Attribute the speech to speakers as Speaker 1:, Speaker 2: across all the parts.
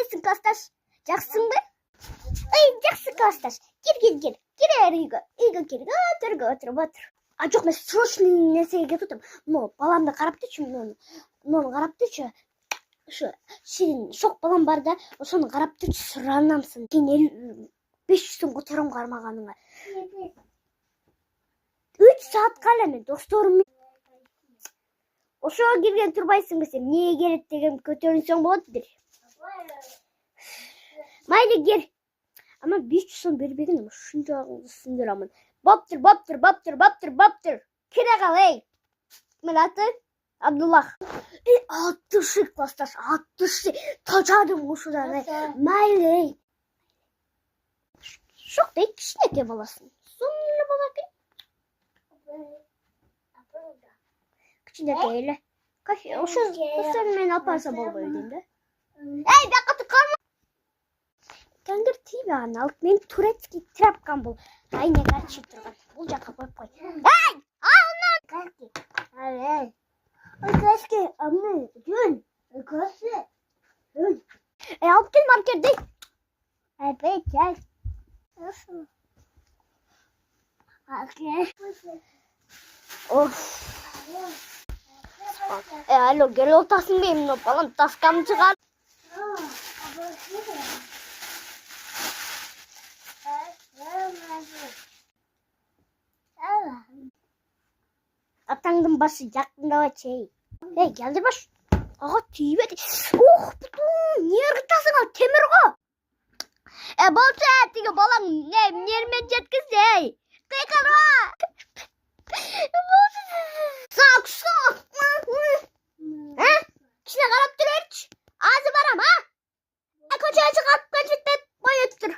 Speaker 1: Кандайсың, классташ? Жақсың ба? Ай, жақсы, классташ. Кел. Кел үйге кел. Төрге отырып отыр. А жоқ, мен срочный нәрсеге кетіп отырмын. Но баламды қарап тұршы, мынаны қарап тұршы. Şu Şirin çok balam var da sonra qarab turib сұранамсың. Кейін 500 сом көтерем қармағаныңа. 3 saat қала мен достарым. Ошоға келген турбайсың ба сен? Не керек деген көтерілсең болады дер. Майлы кел. Ама 500 сом бербеген, шунчағыңды сындырамын. Баптыр. Келе қал, ей. Мен аты Абдуллах. От души, классташ, от души. Тажадым ушудан, майлы. Шоқ дейт, кішінеке баласын. Сонны балаке. Кішінеке елі. Ошу мен апарса болбой деймді. Эй, бақыты қалма. Кәңгір тейбе ағын алып, мен турецкий трапкан бұл. Айне қарчып тұрған. Бұл жаққа қойып қой. Эй, ауынан! Эй. Kaçki anne gün kaçtı. Alıp gel markete. Evet gel. Nasıl? Okey. Of. Alo gel ortasın benim falan taskam çıkar. Atangın başı yakında var şey. Hey geldi baş. Ağa tüybe. Oh butum. Niye gittasın al temirgo? Bolsa etiga balang nermen jetkizey. Kaykalma. Sok. Ha? Kişine qarab turarchi. Azı baram ha? Ko'chaga chiqib ketib qo'yibdir.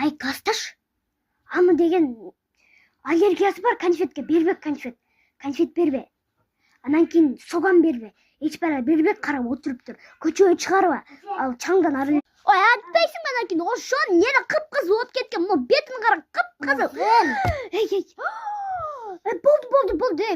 Speaker 1: Ay kastaş. Ama деген аллергиясы бар конфетке бербек конфет бербе. Анан кийин соган бербе. Эч бара бербек карап отуруп тур. Көчөгө чыгарба. Ал чаңдан ары. Ой, айтпайсың анан кийин ошон нене кып-кызыл болуп кеткен. Мына бетин кара кып-кызыл. Эй. Болду.